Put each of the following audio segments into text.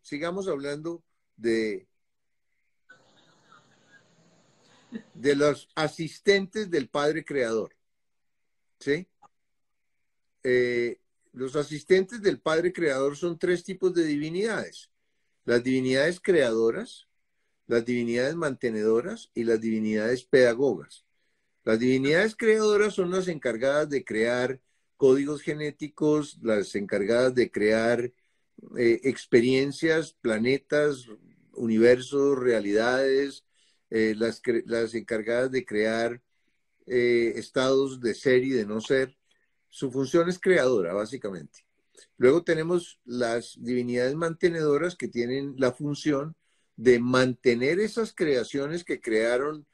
sigamos hablando de los asistentes del Padre Creador, ¿sí? Los asistentes del Padre Creador son tres tipos de divinidades: las divinidades creadoras, las divinidades mantenedoras y las divinidades pedagogas. Las divinidades creadoras son las encargadas de crear códigos genéticos, las encargadas de crear experiencias, planetas, universos, realidades, las encargadas de crear estados de ser y de no ser. Su función es creadora, básicamente. Luego tenemos las divinidades mantenedoras, que tienen la función de mantener esas creaciones que crearon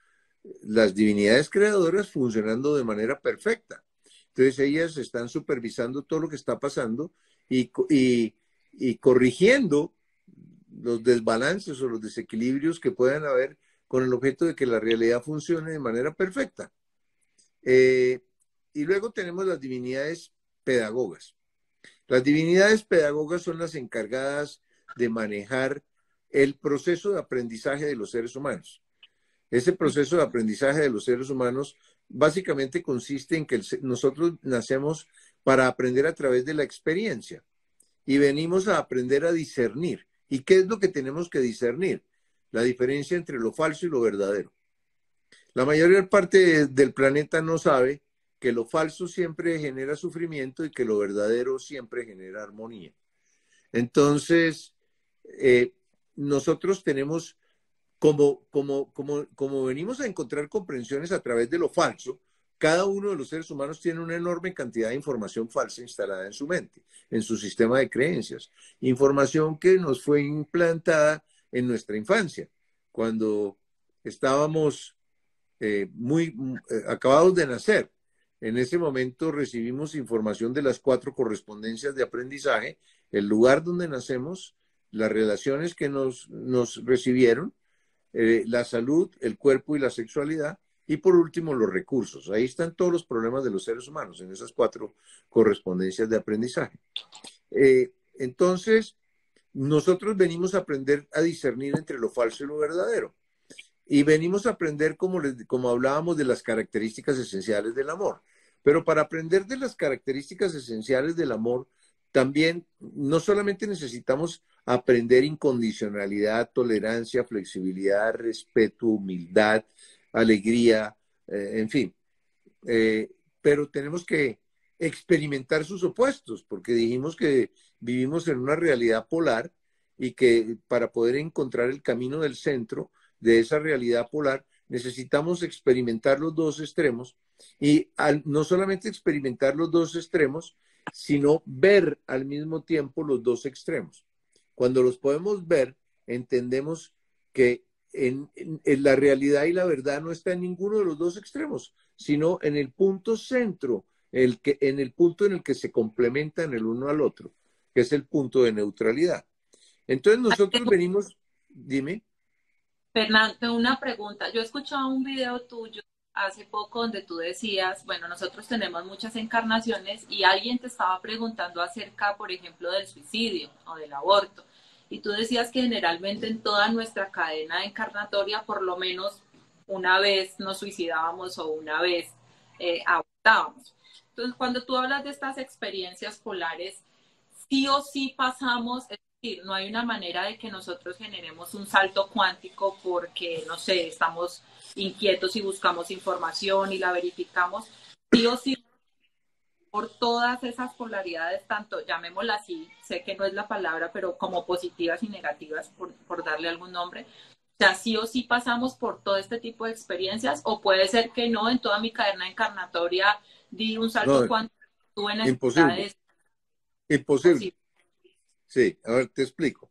las divinidades creadoras funcionando de manera perfecta. Entonces ellas están supervisando todo lo que está pasando y corrigiendo los desbalances o los desequilibrios que puedan haber, con el objeto de que la realidad funcione de manera perfecta. Y luego tenemos las divinidades pedagogas. Las divinidades pedagogas son las encargadas de manejar el proceso de aprendizaje de los seres humanos. Ese proceso de aprendizaje de los seres humanos básicamente consiste en que nosotros nacemos para aprender a través de la experiencia y venimos a aprender a discernir. ¿Y qué es lo que tenemos que discernir? La diferencia entre lo falso y lo verdadero. La mayor parte del planeta no sabe que lo falso siempre genera sufrimiento y que lo verdadero siempre genera armonía. Entonces, nosotros tenemos, como venimos a encontrar comprensiones a través de lo falso, cada uno de los seres humanos tiene una enorme cantidad de información falsa instalada en su mente, en su sistema de creencias. Información que nos fue implantada en nuestra infancia, cuando estábamos acabados de nacer. En ese momento recibimos información de las 4 correspondencias de aprendizaje: el lugar donde nacemos, las relaciones que nos recibieron, la salud, el cuerpo y la sexualidad, y por último los recursos. Ahí están todos los problemas de los seres humanos, en esas 4 correspondencias de aprendizaje. Entonces, nosotros venimos a aprender a discernir entre lo falso y lo verdadero. Y venimos a aprender, como hablábamos, de las características esenciales del amor. Pero para aprender de las características esenciales del amor, también no solamente necesitamos aprender incondicionalidad, tolerancia, flexibilidad, respeto, humildad, alegría, en fin. Pero tenemos que experimentar sus opuestos, porque dijimos que vivimos en una realidad polar y que para poder encontrar el camino del centro de esa realidad polar, necesitamos experimentar los dos extremos y no solamente experimentar los dos extremos, sino ver al mismo tiempo los dos extremos. Cuando los podemos ver, entendemos que en la realidad y la verdad no está en ninguno de los dos extremos, sino en el punto centro, en el punto en el que se complementan el uno al otro, que es el punto de neutralidad. Entonces nosotros venimos, dime. Fernando, una pregunta. Yo escuchaba un video tuyo hace poco donde tú decías, bueno, nosotros tenemos muchas encarnaciones y alguien te estaba preguntando acerca, por ejemplo, del suicidio o del aborto. Y tú decías que generalmente en toda nuestra cadena encarnatoria, por lo menos una vez nos suicidábamos o una vez abortábamos. Entonces, cuando tú hablas de estas experiencias polares, sí o sí pasamos, es decir, no hay una manera de que nosotros generemos un salto cuántico porque, no sé, estamos inquietos y buscamos información y la verificamos, sí o sí por todas esas polaridades, tanto, llamémosla así, sé que no es la palabra, pero como positivas y negativas, por darle algún nombre. O sea, sí o sí pasamos por todo este tipo de experiencias, o puede ser que no, en toda mi cadena encarnatoria di un salto No, cuántico, tuve imposible, necesidades. imposible. Posible. Sí, a ver, te explico.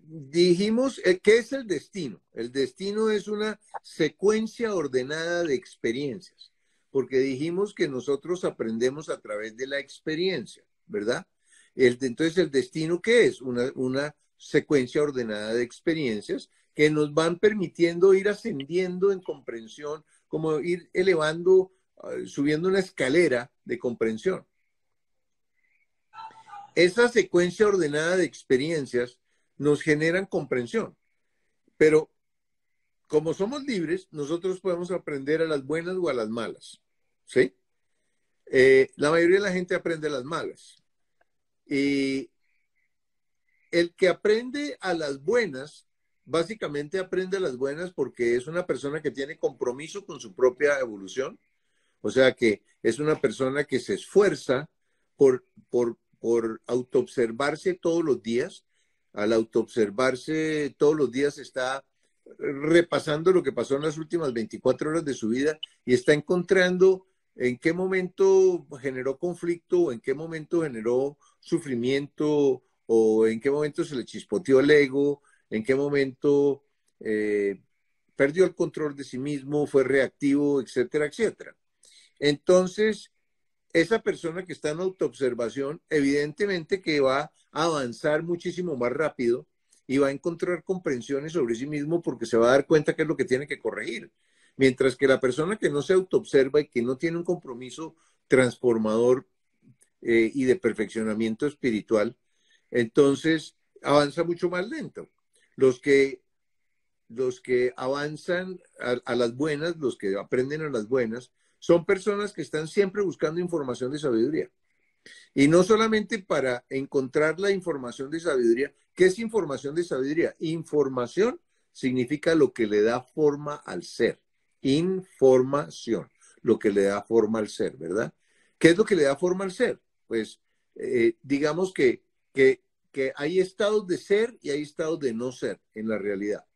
Dijimos, ¿qué es el destino? El destino es una secuencia ordenada de experiencias, porque dijimos que nosotros aprendemos a través de la experiencia, ¿verdad? Entonces, ¿el destino qué es? Una secuencia ordenada de experiencias que nos van permitiendo ir ascendiendo en comprensión, como ir elevando, subiendo una escalera de comprensión. esa secuencia ordenada de experiencias nos generan comprensión, pero como somos libres, nosotros podemos aprender a las buenas o a las malas, ¿sí? La mayoría de la gente aprende a las malas. Y el que aprende a las buenas, básicamente aprende a las buenas porque es una persona que tiene compromiso con su propia evolución, o sea que es una persona que se esfuerza por autoobservarse todos los días. Al autoobservarse todos los días está repasando lo que pasó en las últimas 24 horas de su vida y está encontrando en qué momento generó conflicto o en qué momento generó sufrimiento o en qué momento se le chispoteó el ego, en qué momento perdió el control de sí mismo, fue reactivo, etcétera, etcétera. Entonces, esa persona que está en autoobservación, evidentemente que va a avanzar muchísimo más rápido y va a encontrar comprensiones sobre sí mismo porque se va a dar cuenta qué es lo que tiene que corregir. Mientras que la persona que no se autoobserva y que no tiene un compromiso transformador y de perfeccionamiento espiritual, entonces avanza mucho más lento. Los que, los que avanzan a las buenas, los que aprenden a las buenas, son personas que están siempre buscando información de sabiduría. Y no solamente para encontrar la información de sabiduría. ¿Qué es información de sabiduría? Información significa lo que le da forma al ser. Información, lo que le da forma al ser, ¿verdad? ¿Qué es lo que le da forma al ser? Pues digamos que hay estados de ser y hay estados de no ser en la realidad.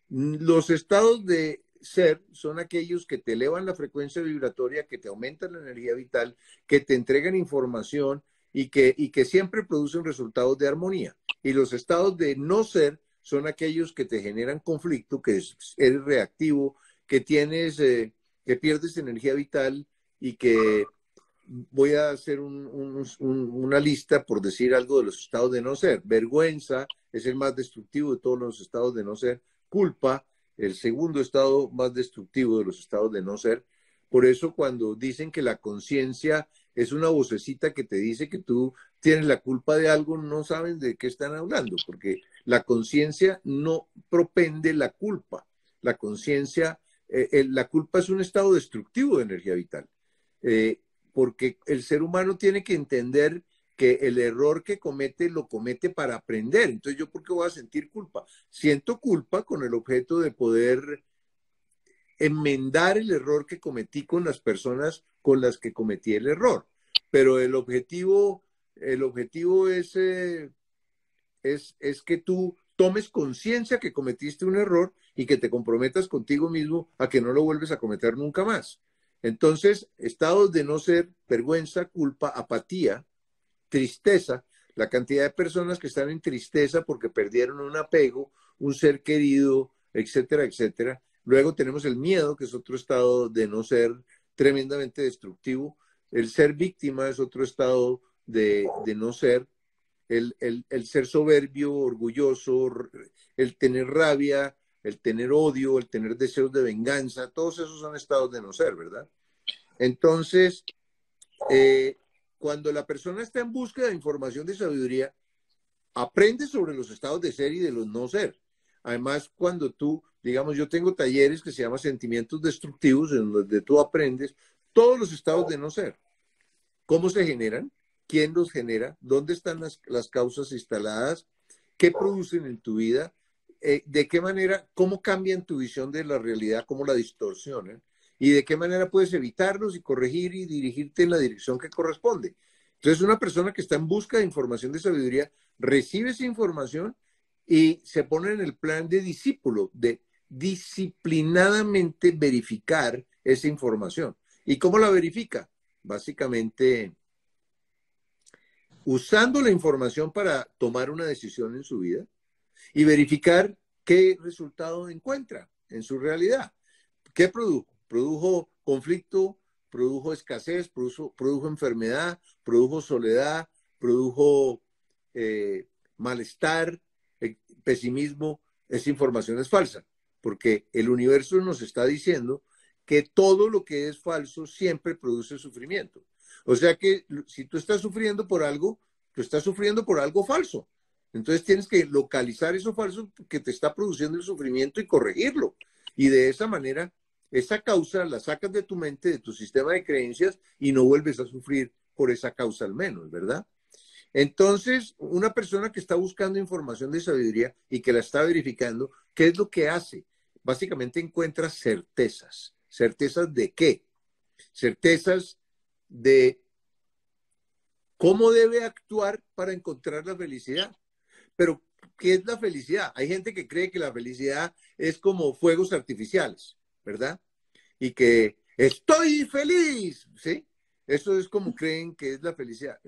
Los estados de ser son aquellos que te elevan la frecuencia vibratoria, que te aumentan la energía vital, que te entregan información y que siempre producen resultados de armonía. Y los estados de no ser son aquellos que te generan conflicto, que eres reactivo, que que pierdes energía vital y que voy a hacer una lista por decir algo de los estados de no ser. Vergüenza es el más destructivo de todos los estados de no ser. Culpa, el segundo estado más destructivo de los estados de no ser. Por eso cuando dicen que la conciencia es una vocecita que te dice que tú tienes la culpa de algo, no saben de qué están hablando, porque la conciencia no propende la culpa. La conciencia, la culpa es un estado destructivo de energía vital. Porque el ser humano tiene que entender que el error que comete lo comete para aprender. Entonces, ¿yo por qué voy a sentir culpa? Siento culpa con el objeto de poder enmendar el error que cometí con las personas con las que cometí el error. Pero el objetivo es que tú tomes conciencia que cometiste un error y que te comprometas contigo mismo a que no lo vuelves a cometer nunca más. Entonces, estados de no ser, vergüenza, culpa, apatía, tristeza, la cantidad de personas que están en tristeza porque perdieron un apego, un ser querido, etcétera, etcétera. Luego tenemos el miedo, que es otro estado de no ser tremendamente destructivo. El ser víctima es otro estado de no ser. El ser soberbio, orgulloso, el tener rabia, el tener odio, el tener deseos de venganza, todos esos son estados de no ser, ¿verdad? Entonces, cuando la persona está en búsqueda de información de sabiduría, aprende sobre los estados de ser y de los no ser. Además, cuando tú, digamos, yo tengo talleres que se llaman sentimientos destructivos, en donde tú aprendes todos los estados de no ser. ¿Cómo se generan? ¿Quién los genera? ¿Dónde están las causas instaladas? ¿Qué producen en tu vida? ¿De qué manera, cómo cambian tu visión de la realidad, cómo la distorsionan? ¿Y de qué manera puedes evitarlos y corregir y dirigirte en la dirección que corresponde? Entonces, una persona que está en busca de información de sabiduría recibe esa información y se pone en el plan de discípulo, de disciplinadamente verificar esa información. ¿Y cómo la verifica? Básicamente usando la información para tomar una decisión en su vida y verificar qué resultado encuentra en su realidad. ¿Qué produjo? Produjo conflicto, produjo escasez, produjo enfermedad, produjo soledad, produjo malestar, pesimismo. Esa información es falsa, porque el universo nos está diciendo que todo lo que es falso siempre produce sufrimiento. O sea que si tú estás sufriendo por algo, tú estás sufriendo por algo falso. Entonces tienes que localizar eso falso que te está produciendo el sufrimiento y corregirlo. Y de esa manera, esa causa la sacas de tu mente, de tu sistema de creencias y no vuelves a sufrir por esa causa al menos, ¿verdad? Entonces, una persona que está buscando información de sabiduría y que la está verificando, ¿qué es lo que hace? Básicamente encuentra certezas. ¿Certezas de qué? Certezas de cómo debe actuar para encontrar la felicidad. Pero, ¿qué es la felicidad? Hay gente que cree que la felicidad es como fuegos artificiales, ¿verdad? Y que estoy feliz, ¿sí? Eso es como creen que es la felicidad.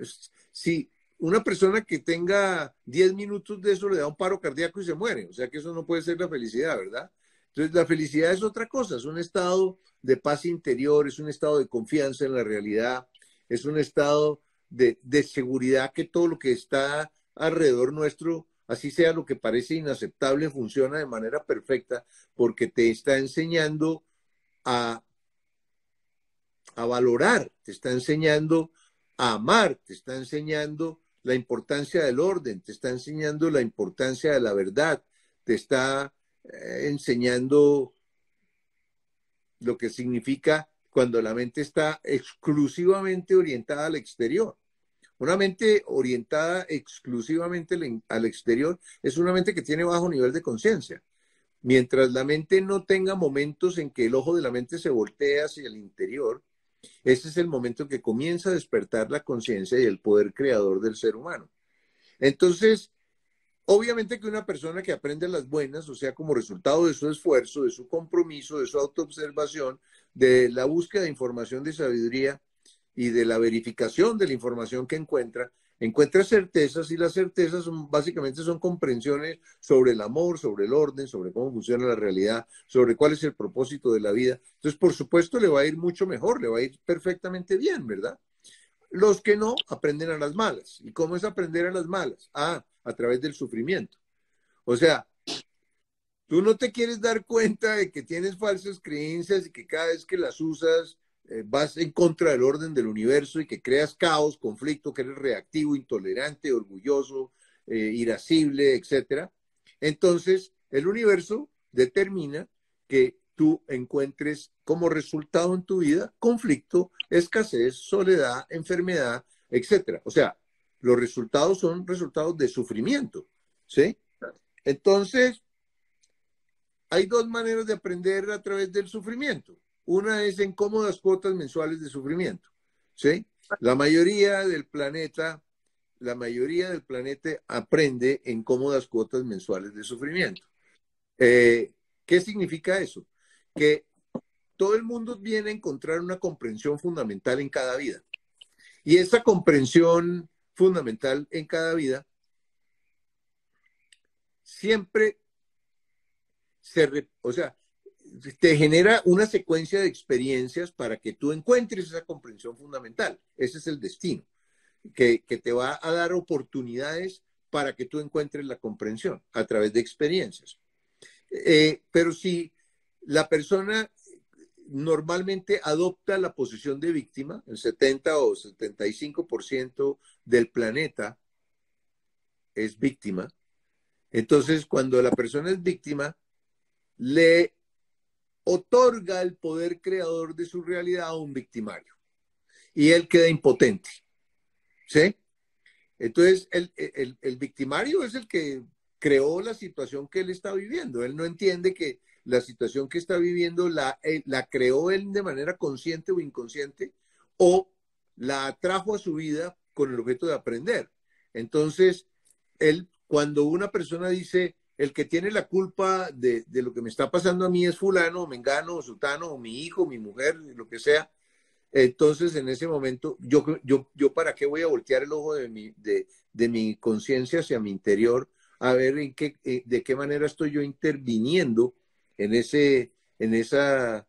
Si una persona que tenga 10 minutos de eso le da un paro cardíaco y se muere, o sea que eso no puede ser la felicidad, ¿verdad? Entonces la felicidad es otra cosa, es un estado de paz interior, es un estado de confianza en la realidad, es un estado de seguridad que todo lo que está alrededor nuestro, así sea lo que parece inaceptable, funciona de manera perfecta porque te está enseñando a, a valorar, te está enseñando a amar, te está enseñando la importancia del orden, te está enseñando la importancia de la verdad, te está enseñando lo que significa cuando la mente está exclusivamente orientada al exterior. Una mente orientada exclusivamente al exterior es una mente que tiene bajo nivel de conciencia. Mientras la mente no tenga momentos en que el ojo de la mente se voltea hacia el interior, ese es el momento en que comienza a despertar la conciencia y el poder creador del ser humano. Entonces, obviamente que una persona que aprende las buenas, o sea, como resultado de su esfuerzo, de su compromiso, de su autoobservación, de la búsqueda de información de sabiduría y de la verificación de la información que encuentra certezas y las certezas básicamente son comprensiones sobre el amor, sobre el orden, sobre cómo funciona la realidad, sobre cuál es el propósito de la vida. Entonces, por supuesto, le va a ir mucho mejor, le va a ir perfectamente bien, ¿verdad? Los que no aprenden a las malas. ¿Y cómo es aprender a las malas? A través del sufrimiento. O sea, tú no te quieres dar cuenta de que tienes falsas creencias y que cada vez que las usas vas en contra del orden del universo y que creas caos, conflicto, que eres reactivo, intolerante, orgulloso, irascible, etcétera. Entonces, el universo determina que tú encuentres como resultado en tu vida conflicto, escasez, soledad, enfermedad, etcétera. O sea, los resultados son resultados de sufrimiento, ¿sí? Entonces, hay dos maneras de aprender a través del sufrimiento. Una es en cómodas cuotas mensuales de sufrimiento, ¿sí? La mayoría del planeta, la mayoría del planeta aprende en cómodas cuotas mensuales de sufrimiento. ¿Qué significa eso? Que todo el mundo viene a encontrar una comprensión fundamental en cada vida. Y esa comprensión fundamental en cada vida siempre o sea, te genera una secuencia de experiencias para que tú encuentres esa comprensión fundamental. Ese es el destino, que te va a dar oportunidades para que tú encuentres la comprensión a través de experiencias. Pero si la persona normalmente adopta la posición de víctima, el 70 o 75% del planeta es víctima. Entonces, cuando la persona es víctima, le otorga el poder creador de su realidad a un victimario y él queda impotente. ¿Sí? Entonces, el victimario es el que creó la situación que él está viviendo. Él no entiende que la situación que está viviendo la creó él de manera consciente o inconsciente o la atrajo a su vida con el objeto de aprender. Entonces, cuando una persona dice, el que tiene la culpa de lo que me está pasando a mí es fulano, o mengano, o sutano, o mi hijo, mi mujer, lo que sea, entonces en ese momento, yo para qué voy a voltear el ojo de mi conciencia hacia mi interior a ver de qué manera estoy yo interviniendo en, en esa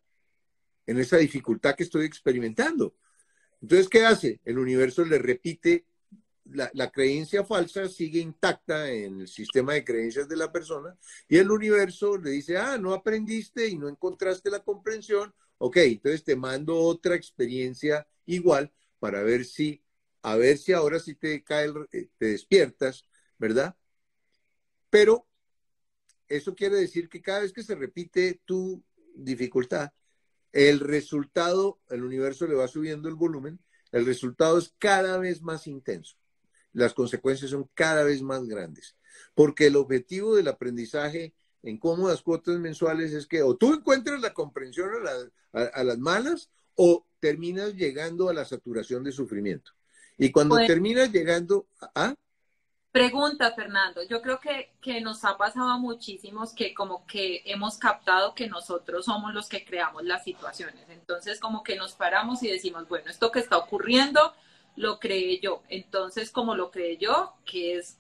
dificultad que estoy experimentando. Entonces, ¿qué hace? El universo le repite la creencia falsa sigue intacta en el sistema de creencias de la persona y el universo le dice, no aprendiste y no encontraste la comprensión, ok, entonces te mando otra experiencia igual para ver si a ver si ahora sí te cae, te despiertas, ¿verdad? Pero eso quiere decir que cada vez que se repite tu dificultad, el resultado, el universo le va subiendo el volumen, el resultado es cada vez más intenso. Las consecuencias son cada vez más grandes. Porque el objetivo del aprendizaje en cómodas cuotas mensuales es que o tú encuentres la comprensión a las malas o terminas llegando a la saturación de sufrimiento. Y cuando Pues, terminas llegando a... pregunta, Fernando. Yo creo que nos ha pasado a muchísimos que como que hemos captado que nosotros somos los que creamos las situaciones. Entonces como que nos paramos y decimos, bueno, esto que está ocurriendo lo creé yo. Entonces como lo creé yo, que es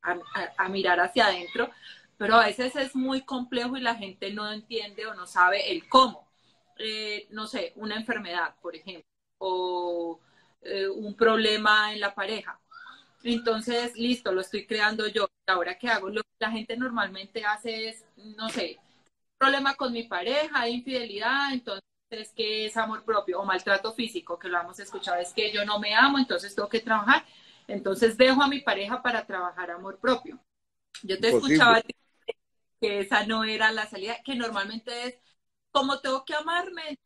a mirar hacia adentro, pero a veces es muy complejo y la gente no entiende o no sabe el cómo. No sé, una enfermedad, por ejemplo, o un problema en la pareja. Entonces, listo, lo estoy creando yo. Ahora, ¿qué hago? Lo que la gente normalmente hace es, no sé, problema con mi pareja, infidelidad, entonces es que es amor propio, o maltrato físico, que lo hemos escuchado, es que yo no me amo, entonces tengo que trabajar. Entonces dejo a mi pareja para trabajar amor propio. Yo te Imposible. escuchaba que esa no era la salida, que normalmente es como tengo que amarme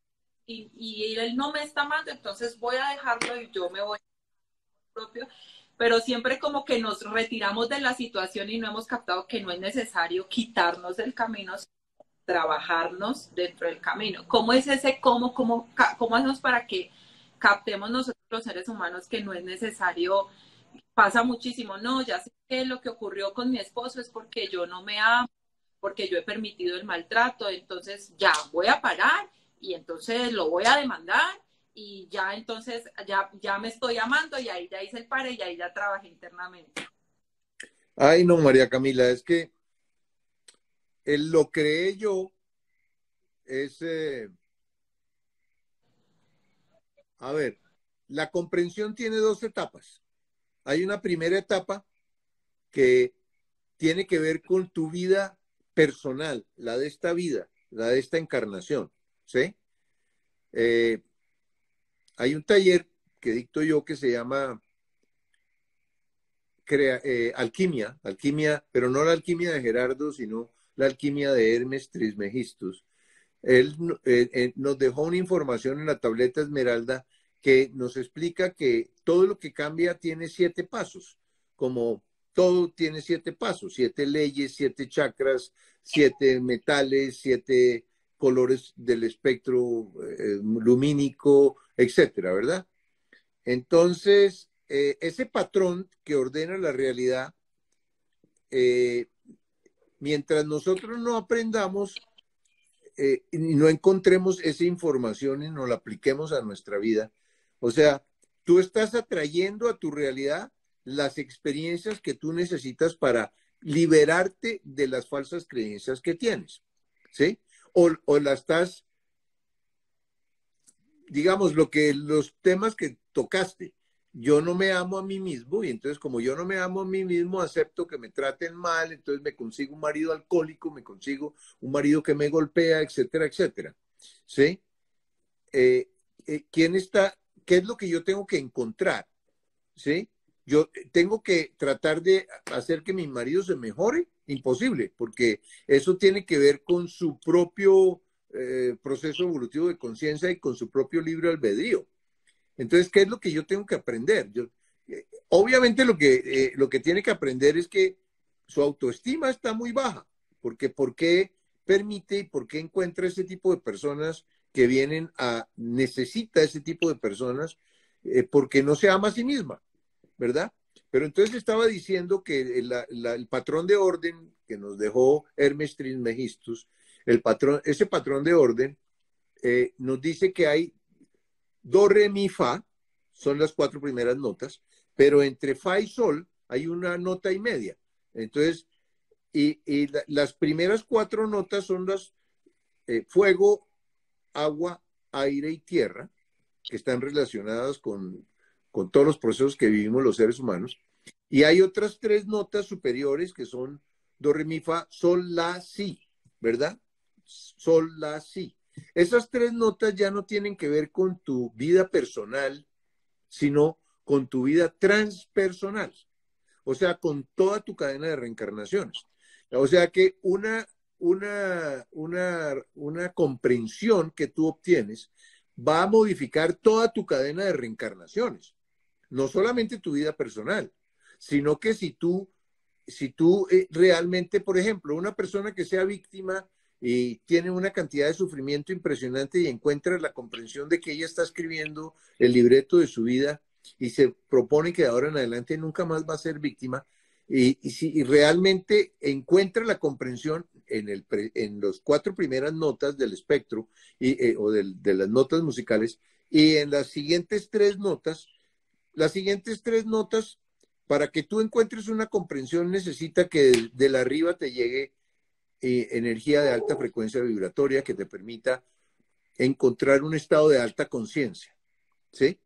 y él no me está amando, entonces voy a dejarlo y yo me voy propio, pero siempre como que nos retiramos de la situación y no hemos captado que no es necesario quitarnos del camino, trabajarnos dentro del camino. ¿Cómo es ese cómo hacemos para que captemos nosotros los seres humanos que no es necesario? Pasa muchísimo, no, ya sé que lo que ocurrió con mi esposo es porque yo no me amo, porque yo he permitido el maltrato, entonces ya voy a parar y entonces lo voy a demandar y ya entonces ya me estoy amando y ahí ya hice el pare y ahí ya trabajé internamente. Ay, no, María Camila, es que lo creé yo es, a ver, la comprensión tiene dos etapas. Hay una primera etapa que tiene que ver con tu vida personal, la de esta vida, la de esta encarnación, ¿sí? Eh, hay un taller que dicto yo que se llama alquimia, pero no la alquimia de Gerardo, sino la alquimia de Hermes Trismegistus. Él nos dejó una información en la tableta Esmeralda que nos explica que todo lo que cambia tiene 7 pasos, como todo tiene 7 pasos, 7 leyes, 7 chakras, 7 metales, 7 colores del espectro lumínico, etcétera, ¿verdad? Entonces, ese patrón que ordena la realidad, eh, mientras nosotros no aprendamos y no encontremos esa información y no la apliquemos a nuestra vida, o sea, tú estás atrayendo a tu realidad las experiencias que tú necesitas para liberarte de las falsas creencias que tienes, ¿sí? O la estás, digamos, los temas que tocaste. Yo no me amo a mí mismo y entonces como yo no me amo a mí mismo, acepto que me traten mal, entonces me consigo un marido alcohólico, me consigo un marido que me golpea, etcétera, etcétera. ¿Sí? ¿Quién está? ¿Qué es lo que yo tengo que encontrar? ¿Sí? Yo tengo que tratar de hacer que mi marido se mejore, imposible, porque eso tiene que ver con su propio proceso evolutivo de conciencia y con su propio libre albedrío. Entonces, ¿qué es lo que yo tengo que aprender? Obviamente lo que tiene que aprender es que su autoestima está muy baja, porque ¿por qué permite y por qué encuentra ese tipo de personas que vienen necesita ese tipo de personas? Porque no se ama a sí misma, ¿verdad? Pero entonces estaba diciendo que el patrón de orden que nos dejó Hermes Trismegistus, ese patrón de orden nos dice que hay do, re, mi, fa, son las 4 primeras notas, pero entre fa y sol hay una nota y media. Entonces, las primeras 4 notas son las fuego, agua, aire y tierra, que están relacionadas con todos los procesos que vivimos los seres humanos. Y hay otras 3 notas superiores que son do, re, mi, fa, sol, la, si, ¿verdad? Sol, la, si. Esas 3 notas ya no tienen que ver con tu vida personal, sino con tu vida transpersonal, o sea, con toda tu cadena de reencarnaciones. O sea que una comprensión que tú obtienes va a modificar toda tu cadena de reencarnaciones, no solamente tu vida personal, sino que si tú realmente, por ejemplo, una persona que sea víctima y tiene una cantidad de sufrimiento impresionante y encuentra la comprensión de que ella está escribiendo el libreto de su vida y se propone que de ahora en adelante nunca más va a ser víctima, y si realmente encuentra la comprensión en las 4 primeras notas del espectro de las notas musicales, y en las siguientes 3 notas, para que tú encuentres una comprensión, necesita que de la arriba te llegue energía de alta frecuencia vibratoria que te permita encontrar un estado de alta conciencia, ¿sí?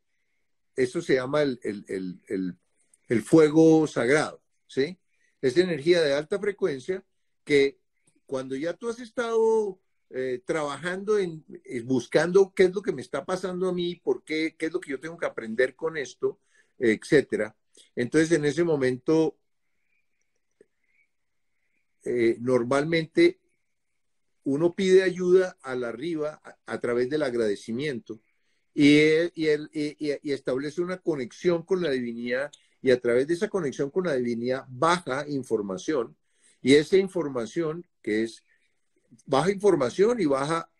Eso se llama el fuego sagrado, ¿sí? Es energía de alta frecuencia que cuando ya tú has estado trabajando buscando qué es lo que me está pasando a mí, por qué es lo que yo tengo que aprender con esto, etcétera. Entonces, en ese momento, normalmente uno pide ayuda a la arriba a través del agradecimiento y establece una conexión con la divinidad, y a través de esa conexión con la divinidad baja información, y esa información que es baja información y baja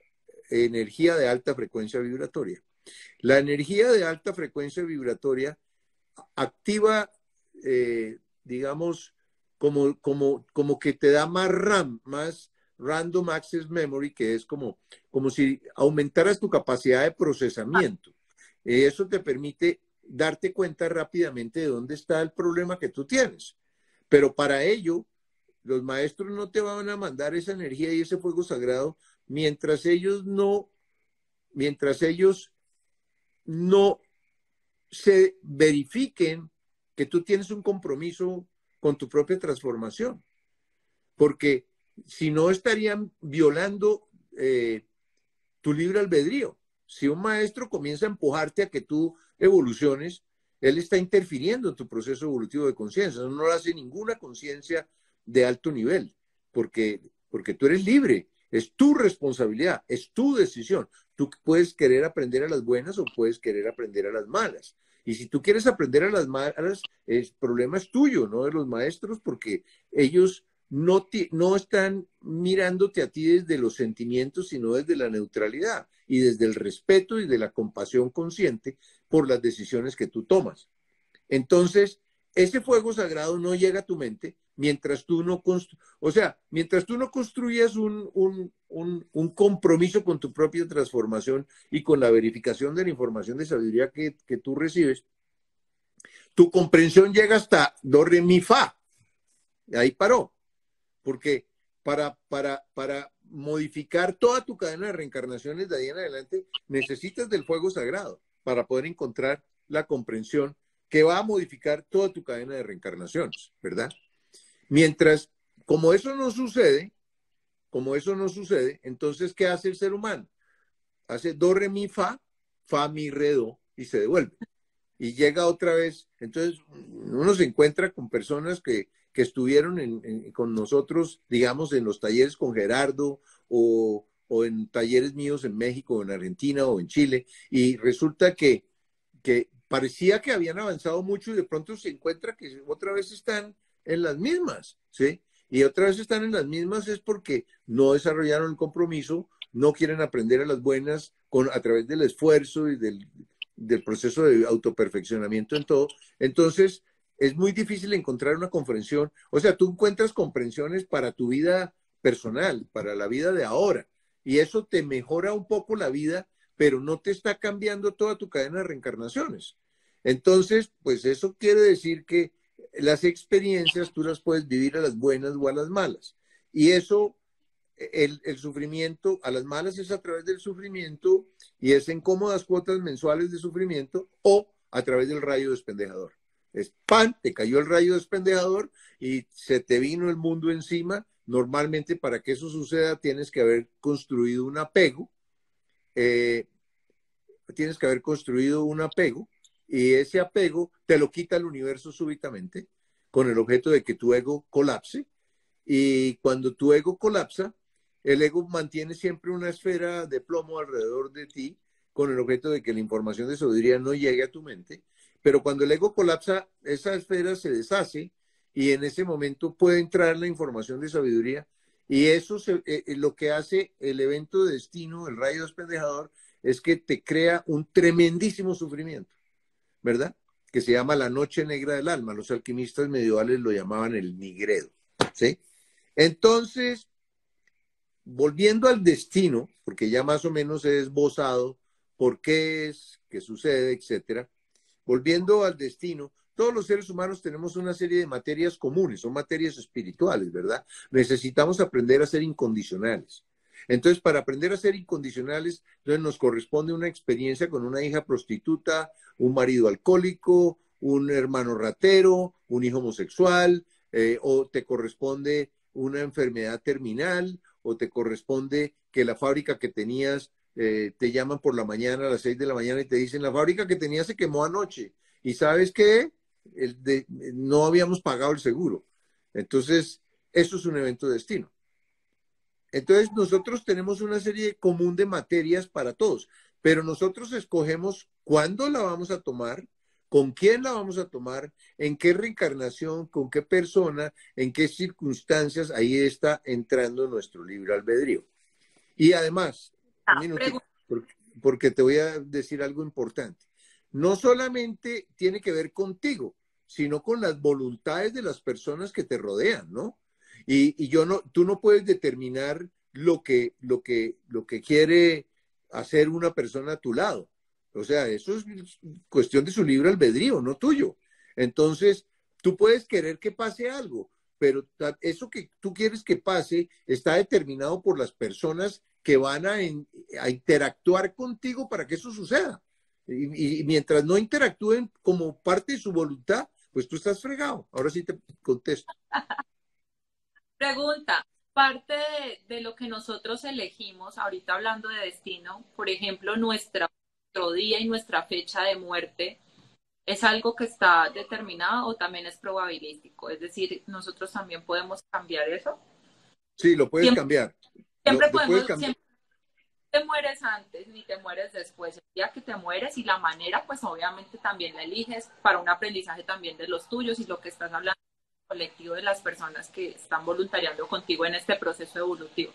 energía de alta frecuencia vibratoria. La energía de alta frecuencia vibratoria activa, digamos, como que te da más RAM, más Random Access Memory, que es como si aumentaras tu capacidad de procesamiento. Eso te permite darte cuenta rápidamente de dónde está el problema que tú tienes. Pero para ello, los maestros no te van a mandar esa energía y ese fuego sagrado mientras ellos no se verifiquen que tú tienes un compromiso con tu propia transformación, porque si no estarían violando tu libre albedrío. Si un maestro comienza a empujarte a que tú evoluciones, él está interfiriendo en tu proceso evolutivo de conciencia. No lo hace ninguna conciencia de alto nivel, porque tú eres libre, es tu responsabilidad, es tu decisión. Tú puedes querer aprender a las buenas o puedes querer aprender a las malas. Y si tú quieres aprender a las malas, el problema es tuyo, no de los maestros, porque ellos no están mirándote a ti desde los sentimientos, sino desde la neutralidad y desde el respeto y de la compasión consciente por las decisiones que tú tomas. Entonces, ese fuego sagrado no llega a tu mente mientras tú no mientras tú no construyas un compromiso con tu propia transformación y con la verificación de la información de sabiduría que tú recibes. Tu comprensión llega hasta do, re, mi, fa. Ahí paró. Porque para modificar toda tu cadena de reencarnaciones de ahí en adelante, necesitas del fuego sagrado para poder encontrar la comprensión que va a modificar toda tu cadena de reencarnaciones, ¿verdad? Mientras, como eso no sucede, entonces, ¿qué hace el ser humano? Hace do, re, mi, fa, mi, re, do, y se devuelve. Y llega otra vez. Entonces, uno se encuentra con personas que estuvieron con nosotros, digamos, en los talleres con Gerardo o en talleres míos en México, o en Argentina o en Chile, y resulta que parecía que habían avanzado mucho y de pronto se encuentra que otra vez están en las mismas, ¿sí? Y otra vez están en las mismas es porque no desarrollaron el compromiso, no quieren aprender a las buenas a través del esfuerzo y del proceso de autoperfeccionamiento en todo. Entonces, es muy difícil encontrar una comprensión. O sea, tú encuentras comprensiones para tu vida personal, para la vida de ahora, y eso te mejora un poco la vida, pero no te está cambiando toda tu cadena de reencarnaciones. Entonces, pues eso quiere decir que las experiencias tú las puedes vivir a las buenas o a las malas. Y eso, el sufrimiento, a las malas es a través del sufrimiento y es en cómodas cuotas mensuales de sufrimiento o a través del rayo despendejador. Es pan, te cayó el rayo despendejador y se te vino el mundo encima. Normalmente para que eso suceda tienes que haber construido un apego, y ese apego te lo quita el universo súbitamente con el objeto de que tu ego colapse. Y cuando tu ego colapsa, el ego mantiene siempre una esfera de plomo alrededor de ti con el objeto de que la información de sabiduría no llegue a tu mente. Pero cuando el ego colapsa, esa esfera se deshace y en ese momento puede entrar la información de sabiduría. Y eso lo que hace el evento de destino, el rayo despendejador, es que te crea un tremendísimo sufrimiento, ¿verdad? Que se llama la noche negra del alma. Los alquimistas medievales lo llamaban el nigredo, ¿sí? Entonces, volviendo al destino, porque ya más o menos he esbozado por qué es, qué sucede, etcétera. Volviendo al destino, todos los seres humanos tenemos una serie de materias comunes, son materias espirituales, ¿verdad? Necesitamos aprender a ser incondicionales. Entonces, para aprender a ser incondicionales, entonces nos corresponde una experiencia con una hija prostituta, un marido alcohólico, un hermano ratero, un hijo homosexual, o te corresponde una enfermedad terminal, o te corresponde que la fábrica que tenías te llaman por la mañana a las 6 de la mañana y te dicen, la fábrica que tenías se quemó anoche. ¿Y sabes qué? No habíamos pagado el seguro. Entonces, eso es un evento de destino. Entonces, nosotros tenemos una serie común de materias para todos, pero nosotros escogemos cuándo la vamos a tomar, con quién la vamos a tomar, en qué reencarnación, con qué persona, en qué circunstancias. Ahí está entrando nuestro libre albedrío. Y además, un minutito, porque te voy a decir algo importante. No solamente tiene que ver contigo, sino con las voluntades de las personas que te rodean, ¿no? Tú no puedes determinar lo que quiere hacer una persona a tu lado. O sea, eso es cuestión de su libre albedrío, no tuyo. Entonces, tú puedes querer que pase algo, pero eso que tú quieres que pase está determinado por las personas que van a interactuar contigo para que eso suceda. Y mientras no interactúen como parte de su voluntad, pues tú estás fregado. Ahora sí te contesto. Pregunta, parte de lo que nosotros elegimos, ahorita hablando de destino, por ejemplo, nuestro día y nuestra fecha de muerte, ¿es algo que está determinado o también es probabilístico? Es decir, nosotros también podemos cambiar eso. Sí, lo puedes Siempre, cambiar. siempre Lo puedes podemos, cambiar. siempre te mueres antes ni te mueres después. El día que te mueres y la manera, pues obviamente también la eliges para un aprendizaje también de los tuyos y lo que estás hablando colectivo de las personas que están voluntariando contigo en este proceso evolutivo.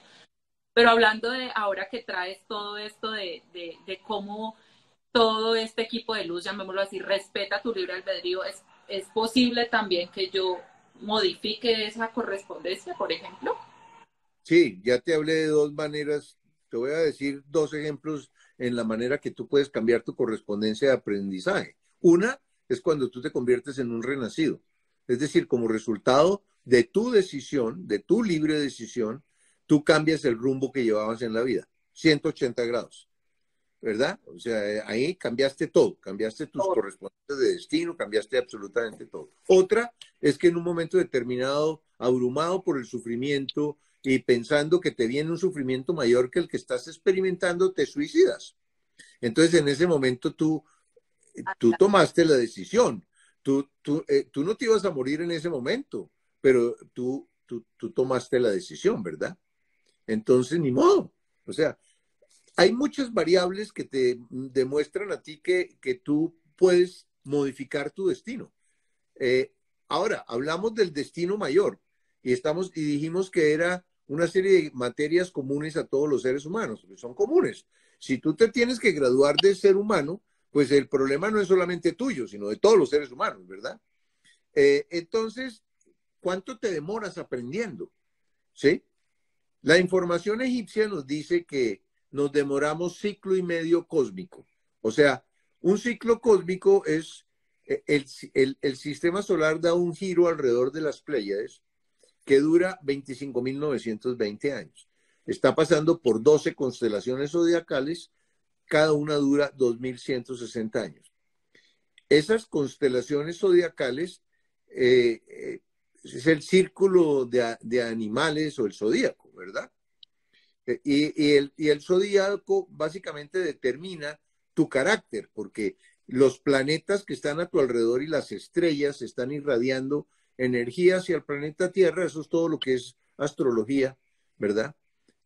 Pero hablando de ahora que traes todo esto de cómo todo este equipo de luz, llamémoslo así, respeta tu libre albedrío, es posible también que yo modifique esa correspondencia, por ejemplo. Sí, ya te hablé de dos maneras. Te voy a decir dos ejemplos en la manera que tú puedes cambiar tu correspondencia de aprendizaje. Una es cuando tú te conviertes en un renacido. Es decir, como resultado de tu decisión, de tu libre decisión, tú cambias el rumbo que llevabas en la vida. 180 grados, ¿verdad? O sea, ahí cambiaste todo, cambiaste tus correspondencias de destino, cambiaste absolutamente todo. Otra es que en un momento determinado, abrumado por el sufrimiento y pensando que te viene un sufrimiento mayor que el que estás experimentando, te suicidas. Entonces, en ese momento tú tomaste la decisión. Tú no te ibas a morir en ese momento, pero tú tomaste la decisión, ¿verdad? Entonces, ni modo. O sea, hay muchas variables que te demuestran a ti que tú puedes modificar tu destino. Ahora, hablamos del destino mayor y dijimos que era una serie de materias comunes a todos los seres humanos, que son comunes. Si tú te tienes que graduar de ser humano, pues el problema no es solamente tuyo, sino de todos los seres humanos, ¿verdad? Entonces, ¿cuánto te demoras aprendiendo? ¿Sí? La información egipcia nos dice que nos demoramos ciclo y medio cósmico. O sea, un ciclo cósmico es el sistema solar da un giro alrededor de las Pléyades que dura 25.920 años. Está pasando por 12 constelaciones zodiacales, cada una dura 2.160 años. Esas constelaciones zodiacales es el círculo de animales o el zodíaco, ¿verdad? Y el zodíaco básicamente determina tu carácter, porque los planetas que están a tu alrededor y las estrellas están irradiando energía hacia el planeta Tierra, eso es todo lo que es astrología, ¿verdad?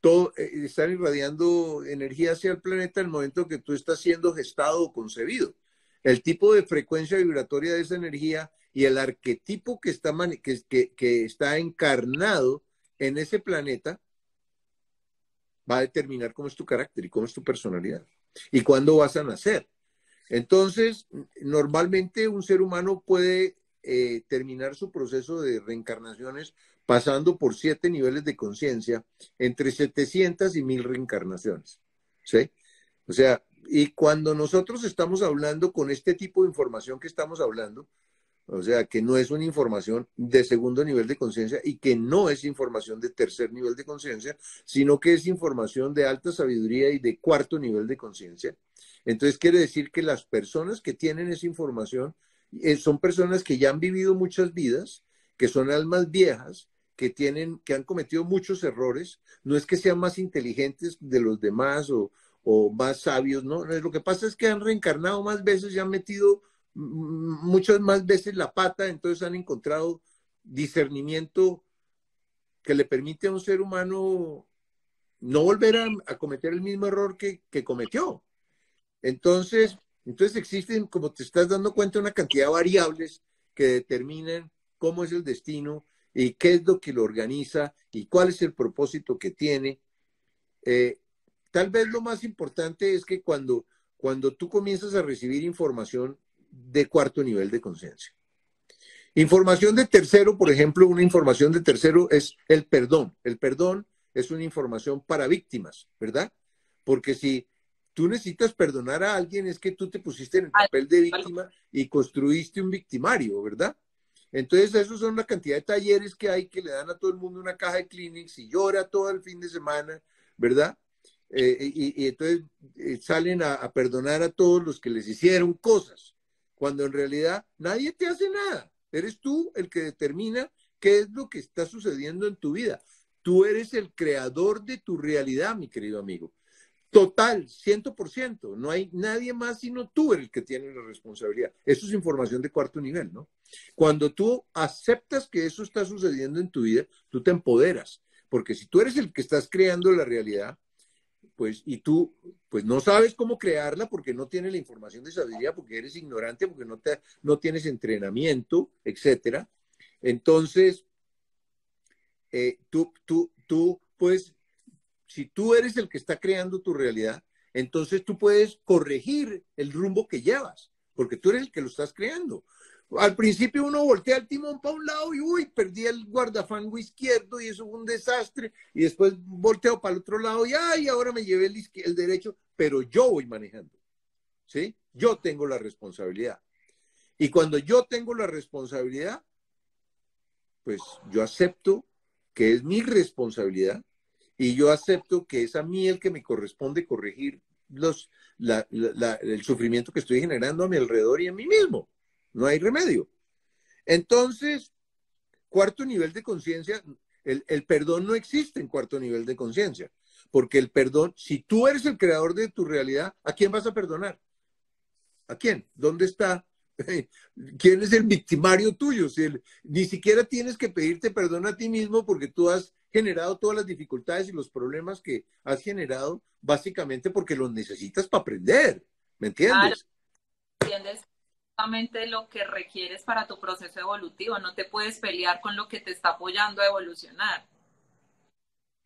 Todo, están irradiando energía hacia el planeta en el momento que tú estás siendo gestado o concebido. El tipo de frecuencia vibratoria de esa energía y el arquetipo que está encarnado en ese planeta va a determinar cómo es tu carácter y cómo es tu personalidad y cuándo vas a nacer. Entonces, normalmente un ser humano puede terminar su proceso de reencarnaciones pasando por 7 niveles de conciencia, entre 700 y 1000 reencarnaciones. ¿Sí? O sea, y cuando nosotros estamos hablando con este tipo de información que estamos hablando, o sea, que no es una información de segundo nivel de conciencia y que no es información de tercer nivel de conciencia, sino que es información de alta sabiduría y de cuarto nivel de conciencia. Entonces quiere decir que las personas que tienen esa información son personas que ya han vivido muchas vidas, que son almas viejas, que han cometido muchos errores. No es que sean más inteligentes de los demás o más sabios, ¿no? Lo que pasa es que han reencarnado más veces y han metido muchas más veces la pata, entonces han encontrado discernimiento que le permite a un ser humano no volver a cometer el mismo error que cometió. Entonces existen, como te estás dando cuenta, una cantidad de variables que determinan cómo es el destino y qué es lo que lo organiza y cuál es el propósito que tiene. Tal vez lo más importante es que cuando tú comienzas a recibir información de cuarto nivel de conciencia. Información de tercero, por ejemplo, una información de tercero es el perdón. El perdón es una información para víctimas, ¿verdad? Porque si tú necesitas perdonar a alguien es que tú te pusiste en el papel de víctima y construiste un victimario, ¿verdad? Entonces, esos son la cantidad de talleres que hay que le dan a todo el mundo una caja de Kleenex y llora todo el fin de semana, ¿verdad? Y entonces salen a perdonar a todos los que les hicieron cosas, cuando en realidad nadie te hace nada. Eres tú el que determina qué es lo que está sucediendo en tu vida. Tú eres el creador de tu realidad, mi querido amigo. Total, 100%. No hay nadie más sino tú el que tiene la responsabilidad. Eso es información de cuarto nivel, ¿no? Cuando tú aceptas que eso está sucediendo en tu vida, tú te empoderas. Porque si tú eres el que estás creando la realidad, pues, y tú, pues no sabes cómo crearla porque no tienes la información de sabiduría, porque eres ignorante, porque no tienes entrenamiento, etcétera. Entonces, pues, si tú eres el que está creando tu realidad, entonces tú puedes corregir el rumbo que llevas, porque tú eres el que lo estás creando. Al principio uno voltea el timón para un lado y uy, perdí el guardafango izquierdo y eso fue un desastre. Y después volteo para el otro lado y ay, ahora me llevé el derecho, pero yo voy manejando. ¿Sí? Yo tengo la responsabilidad. Y cuando yo tengo la responsabilidad, pues yo acepto que es mi responsabilidad y yo acepto que es a mí el que me corresponde corregir el sufrimiento que estoy generando a mi alrededor y a mí mismo. No hay remedio. Entonces, cuarto nivel de conciencia, el perdón no existe en cuarto nivel de conciencia, porque el perdón, si tú eres el creador de tu realidad, ¿a quién vas a perdonar? ¿A quién? ¿Dónde está? ¿Quién es el victimario tuyo? Ni siquiera tienes que pedirte perdón a ti mismo porque tú has generado todas las dificultades y los problemas que has generado básicamente porque los necesitas para aprender. ¿Me entiendes? Claro, entiendes exactamente lo que requieres para tu proceso evolutivo. No te puedes pelear con lo que te está apoyando a evolucionar.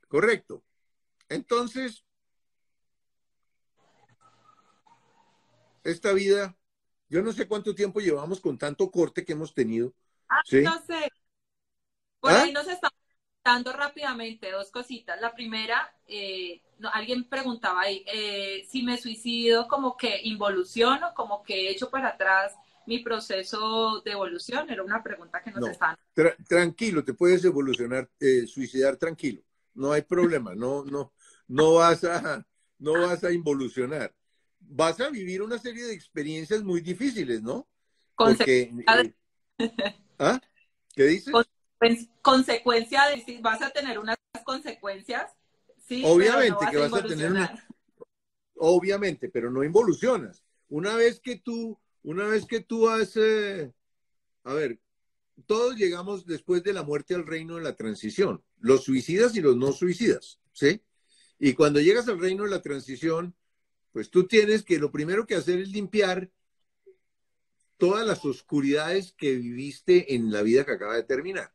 Correcto. Entonces, esta vida, yo no sé cuánto tiempo llevamos con tanto corte que hemos tenido. ¿Sí? No sé. Por ahí nos estamos dando rápidamente dos cositas. La primera, alguien preguntaba ahí, si me suicido, como que involuciono, como que echo para atrás mi proceso de evolución. Era una pregunta que nos estaban. Tranquilo, te puedes evolucionar, suicidar tranquilo. No hay problema, no vas a involucionar. Vas a vivir una serie de experiencias muy difíciles, ¿no? Porque, ¿ah? ¿Qué dices? Consecuencia de si vas a tener unas consecuencias, sí, obviamente pero no vas a involucionar. obviamente, pero no involucionas. Una vez que tú una vez que tú has, a ver, todos llegamos después de la muerte al reino de la transición, los suicidas y los no suicidas, ¿sí? Y cuando llegas al reino de la transición, pues tú tienes que lo primero que hacer es limpiar todas las oscuridades que viviste en la vida que acaba de terminar.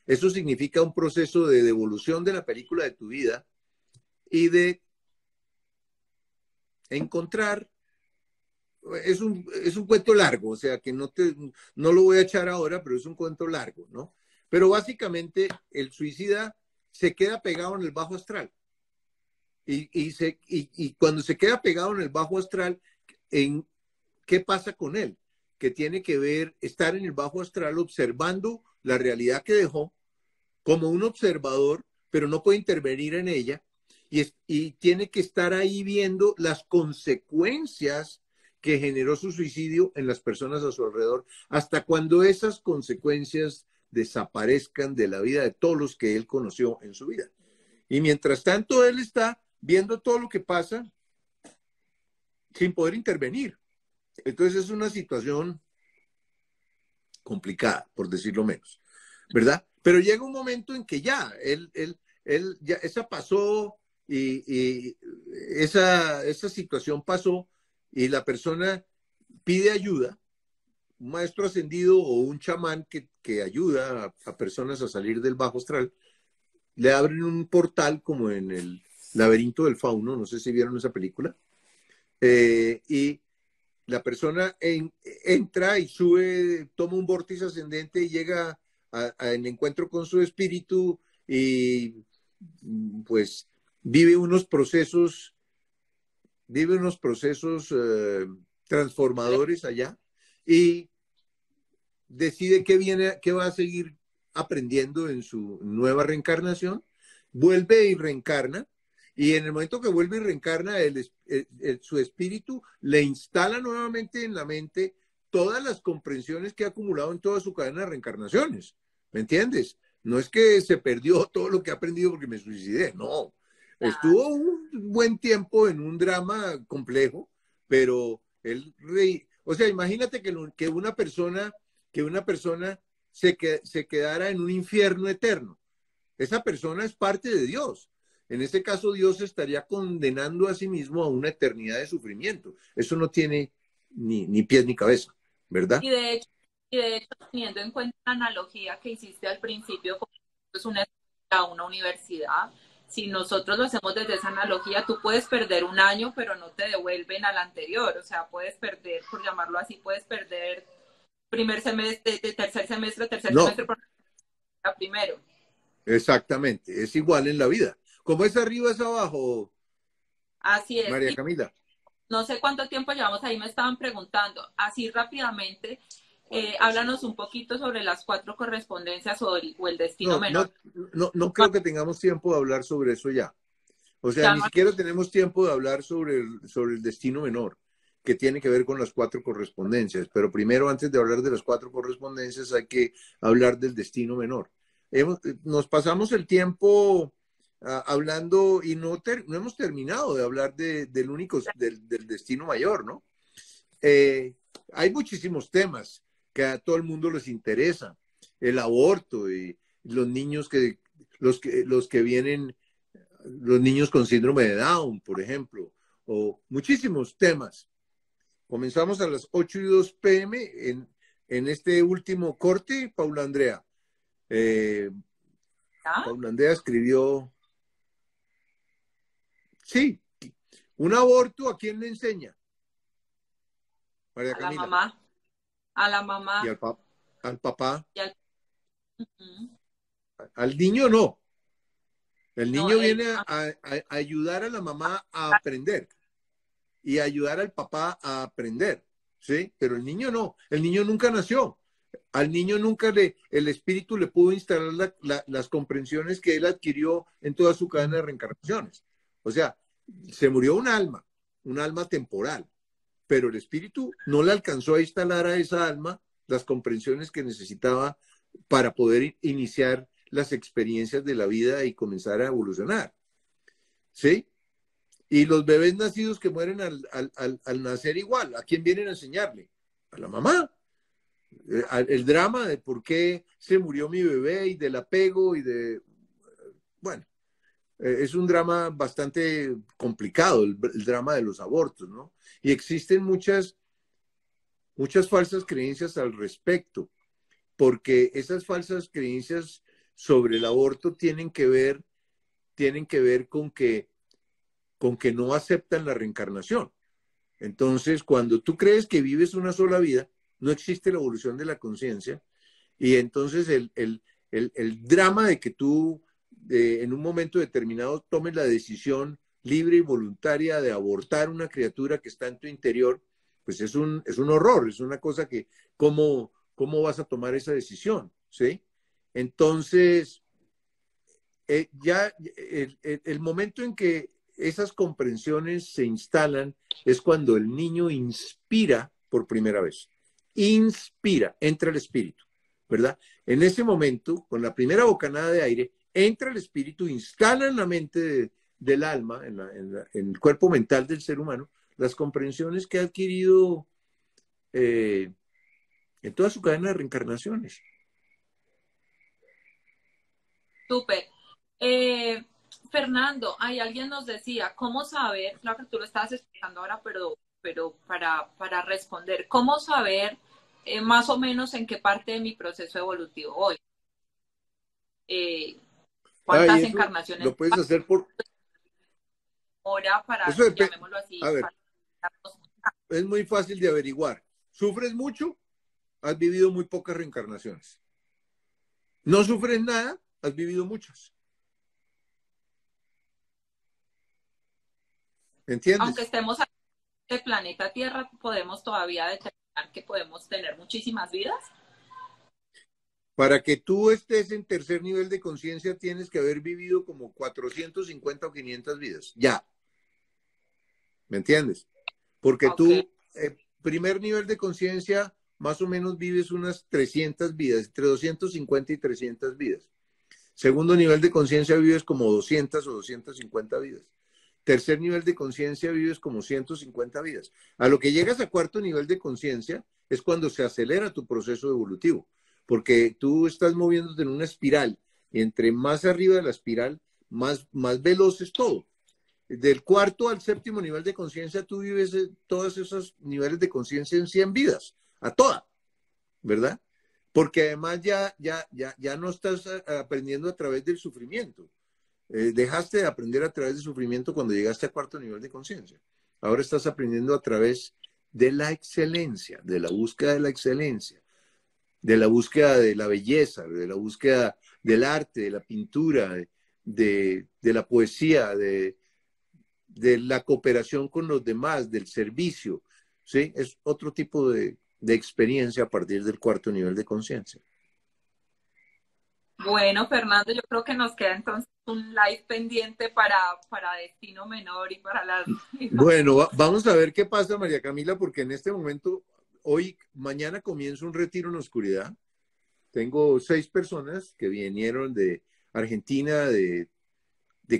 Eso significa un proceso de devolución de la película de tu vida y de encontrar, es un cuento largo, o sea que no lo voy a echar ahora, pero es un cuento largo, ¿no? Pero básicamente el suicida se queda pegado en el bajo astral. Y cuando se queda pegado en el bajo astral, ¿en qué pasa con él? Que tiene que ver estar en el bajo astral observando la realidad que dejó como un observador, pero no puede intervenir en ella y tiene que estar ahí viendo las consecuencias que generó su suicidio en las personas a su alrededor, hasta cuando esas consecuencias desaparezcan de la vida de todos los que él conoció en su vida. Y mientras tanto, él está viendo todo lo que pasa sin poder intervenir. Entonces es una situación complicada, por decirlo menos, ¿verdad? Pero llega un momento en que ya, ya esa pasó y esa situación pasó y la persona pide ayuda, un maestro ascendido o un chamán que ayuda a personas a salir del bajo astral, le abren un portal como en el laberinto del fauno, no sé si vieron esa película, y la persona entra y sube, toma un vórtice ascendente y llega al encuentro con su espíritu y pues vive unos procesos transformadores allá y decide qué va a seguir aprendiendo en su nueva reencarnación, vuelve y reencarna, y en el momento que vuelve y reencarna, su espíritu le instala nuevamente en la mente todas las comprensiones que ha acumulado en toda su cadena de reencarnaciones. ¿Me entiendes? No es que se perdió todo lo que ha aprendido porque me suicidé, no. Estuvo un buen tiempo en un drama complejo, pero o sea, imagínate que una persona se quedara en un infierno eterno. Esa persona es parte de Dios. En este caso, Dios estaría condenando a sí mismo a una eternidad de sufrimiento. Eso no tiene ni pies ni cabeza, ¿verdad? Y de hecho, y de hecho, teniendo en cuenta la analogía que hiciste al principio, como es una escuela, una universidad, si nosotros lo hacemos desde esa analogía, tú puedes perder un año, pero no te devuelven al anterior. O sea, puedes perder, por llamarlo así, puedes perder primer semestre, tercer No, semestre, por primero. exactamente. Es igual en la vida. Como es arriba, es abajo, Así es. María Y Camila. no sé cuánto tiempo llevamos ahí, me estaban preguntando. Así rápidamente, háblanos un poquito sobre las 4 correspondencias o el destino No, menor. no, no creo que tengamos tiempo de hablar sobre eso ya. O sea, Ya ni no, siquiera tenemos tiempo de hablar sobre el destino menor, que tiene que ver con las 4 correspondencias. Pero primero, antes de hablar de las 4 correspondencias, hay que hablar del destino menor. Nos pasamos el tiempo hablando y no hemos terminado de hablar del destino mayor, ¿no? Hay muchísimos temas que a todo el mundo les interesa. El aborto y los niños los que vienen, los niños con síndrome de Down, por ejemplo, o muchísimos temas. Comenzamos a las 8:02 p.m. en este último corte, Paula Andrea. Eh, ¿ya? Paula Andrea escribió, sí, un aborto, ¿a quién le enseña? María A la Camila. mamá, a la Y mamá al papá. y al... Uh-huh. Al niño no. El No, niño viene a ayudar a la mamá a aprender y ayudar al papá a aprender, ¿sí? Pero el niño no, el niño nunca nació. Al niño nunca el espíritu le pudo instalar las comprensiones que él adquirió en toda su cadena de reencarnaciones. O sea, se murió un alma temporal, pero el espíritu no le alcanzó a instalar a esa alma las comprensiones que necesitaba para poder iniciar las experiencias de la vida y comenzar a evolucionar. ¿Sí? Y los bebés nacidos que mueren al nacer igual, ¿a quién vienen a enseñarle? a la mamá. El drama de por qué se murió mi bebé y del apego y de, bueno, es un drama bastante complicado, el drama de los abortos, ¿no? Y existen muchas falsas creencias al respecto, porque esas falsas creencias sobre el aborto tienen que ver con que no aceptan la reencarnación. Entonces, cuando tú crees que vives una sola vida, no existe la evolución de la conciencia, y entonces el drama de que tú en un momento determinado tomes la decisión libre y voluntaria de abortar una criatura que está en tu interior, pues es un horror, es una cosa que, ¿cómo vas a tomar esa decisión? ¿Sí? Entonces, ya el momento en que esas comprensiones se instalan es cuando el niño inspira por primera vez. Inspira, entra el espíritu, ¿verdad? En ese momento, con la primera bocanada de aire, entra el espíritu, instala en la mente del alma, en el cuerpo mental del ser humano, las comprensiones que ha adquirido en toda su cadena de reencarnaciones. Súper. Fernando, hay alguien nos decía, ¿cómo saber? Claro que tú lo estabas explicando ahora, pero para responder, ¿cómo saber más o menos en qué parte de mi proceso evolutivo voy? Ah, y ¿Cuántas eso encarnaciones lo puedes hacer por... ahora para, Eso depende. llamémoslo A así, ver, para... es muy fácil de averiguar. ¿Sufres mucho? Has vivido muy pocas reencarnaciones. ¿No sufres nada? Has vivido muchas. Aunque ¿Entiendes? estemos aquí en el planeta Tierra, podemos todavía determinar que podemos tener muchísimas vidas. Para que tú estés en tercer nivel de conciencia tienes que haber vivido como 450 o 500 vidas. Ya. ¿Me entiendes? Porque Ok, tú, primer nivel de conciencia, más o menos vives unas 300 vidas, entre 250 y 300 vidas. Segundo nivel de conciencia vives como 200 o 250 vidas. Tercer nivel de conciencia vives como 150 vidas. A lo que llegas a cuarto nivel de conciencia es cuando se acelera tu proceso evolutivo, porque tú estás moviéndote en una espiral y entre más arriba de la espiral, más veloz es todo. Del cuarto al séptimo nivel de conciencia, tú vives todos esos niveles de conciencia en 100 vidas, a toda, ¿verdad? Porque además ya no estás aprendiendo a través del sufrimiento. Dejaste de aprender a través del sufrimiento cuando llegaste a cuarto nivel de conciencia. Ahora estás aprendiendo a través de la excelencia, de la búsqueda de la excelencia, de la búsqueda de la belleza, de la búsqueda del arte, de la pintura, de la poesía, de la cooperación con los demás, del servicio. ¿Sí? Es otro tipo de experiencia a partir del cuarto nivel de conciencia. bueno, Fernando, yo creo que nos queda entonces un live pendiente para Destino Menor y para las... Bueno, vamos a ver qué pasa, María Camila, porque en este momento, mañana comienza un retiro en la oscuridad. Tengo 6 personas que vinieron de Argentina, de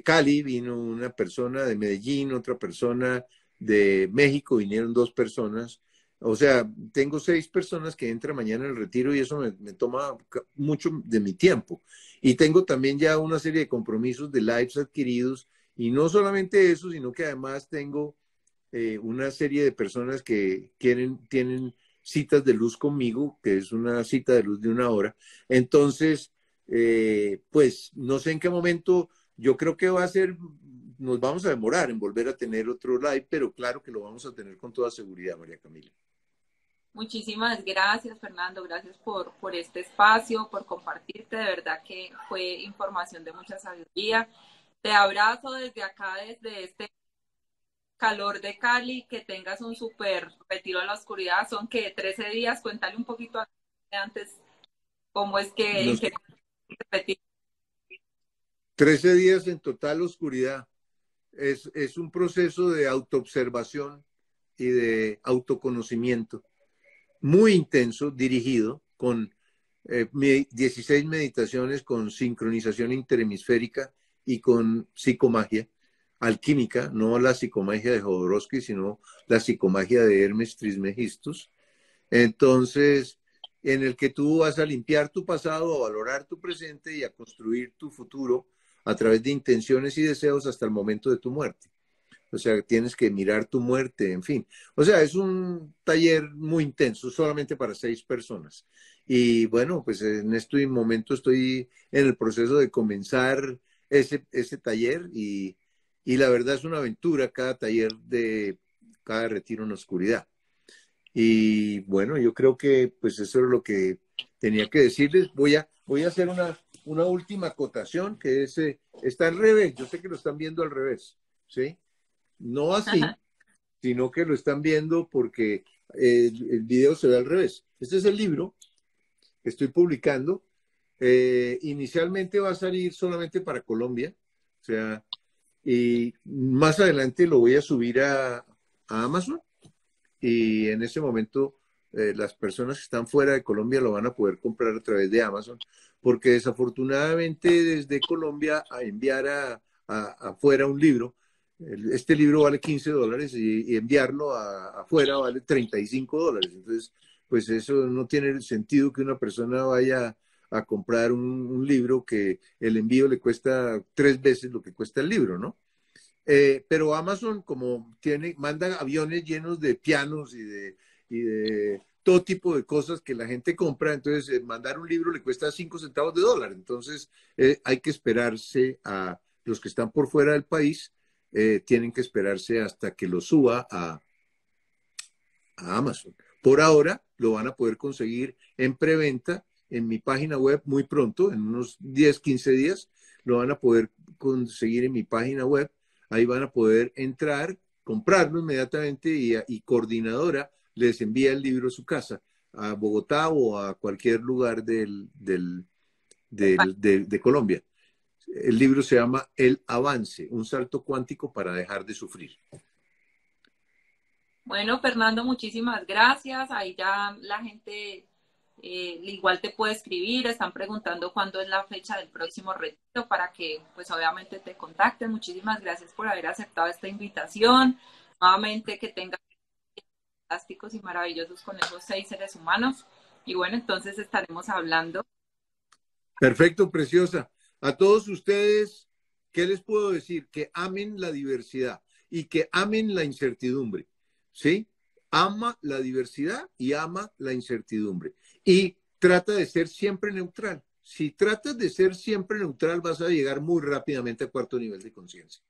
Cali, vino una persona de Medellín, otra persona de México, vinieron 2 personas. O sea, tengo 6 personas que entran mañana en el retiro y eso me toma mucho de mi tiempo. Y tengo también ya una serie de compromisos de lives adquiridos y no solamente eso, sino que además tengo una serie de personas que tienen citas de luz conmigo, que es una cita de luz de 1 hora. Entonces, pues no sé en qué momento, yo creo que va a ser, nos vamos a demorar en volver a tener otro live, pero claro que lo vamos a tener con toda seguridad, María Camila. Muchísimas gracias, Fernando. Gracias por este espacio, por compartirte. De verdad que fue información de mucha sabiduría. Te abrazo desde acá, desde este calor de Cali. Que tengas un súper retiro a la oscuridad. Son que 13 días. Cuéntale un poquito antes cómo es que, en Nos, qué retiro. 13 días en total oscuridad. Es un proceso de autoobservación y de autoconocimiento muy intenso, dirigido con 16 meditaciones con sincronización interhemisférica y con psicomagia alquímica, no la psicomagia de Jodorowsky, sino la psicomagia de Hermes Trismegistus. Entonces, en el que tú vas a limpiar tu pasado, a valorar tu presente y a construir tu futuro a través de intenciones y deseos hasta el momento de tu muerte. O sea, tienes que mirar tu muerte, en fin. O sea, es un taller muy intenso, solamente para 6 personas. Y bueno, pues en este momento estoy en el proceso de comenzar ese taller y la verdad es una aventura cada taller de cada retiro en la oscuridad. Y bueno, yo creo que pues eso es lo que tenía que decirles. Voy a hacer una última acotación que es, está al revés. Yo sé que lo están viendo al revés, ¿sí? No así, sino que lo están viendo porque el video se ve al revés. Este es el libro que estoy publicando. Inicialmente va a salir solamente para Colombia, o sea, y más adelante lo voy a subir a Amazon y en ese momento las personas que están fuera de Colombia lo van a poder comprar a través de Amazon, porque desafortunadamente desde Colombia a enviar afuera un libro, este libro vale $15 y enviarlo afuera vale $35. Entonces, pues eso no tiene sentido que una persona vaya a comprar un libro que el envío le cuesta 3 veces lo que cuesta el libro, ¿no? Pero Amazon, como manda aviones llenos de pianos y de todo tipo de cosas que la gente compra, entonces mandar un libro le cuesta 5 centavos de dólar. Entonces hay que esperarse a los que están por fuera del país, tienen que esperarse hasta que lo suba a Amazon. Por ahora lo van a poder conseguir en preventa en mi página web muy pronto, en unos 10, 15 días, lo van a poder conseguir en mi página web. Ahí van a poder entrar, comprarlo inmediatamente y Coordinadora les envía el libro a su casa, a Bogotá o a cualquier lugar de Colombia. El libro se llama El Avance, un salto cuántico para dejar de sufrir. Bueno, Fernando, muchísimas gracias. Ahí ya la gente igual te puede escribir, están preguntando cuándo es la fecha del próximo retiro para que pues obviamente te contacten. Muchísimas gracias por haber aceptado esta invitación. Nuevamente que tengas fantásticos y maravillosos con esos 6 seres humanos. Y bueno, entonces estaremos hablando. Perfecto, preciosa. A todos ustedes, ¿qué les puedo decir? Que amen la diversidad y que amen la incertidumbre, ¿sí? Ama la diversidad y ama la incertidumbre. Y trata de ser siempre neutral. Si tratas de ser siempre neutral, vas a llegar muy rápidamente a cuarto nivel de conciencia.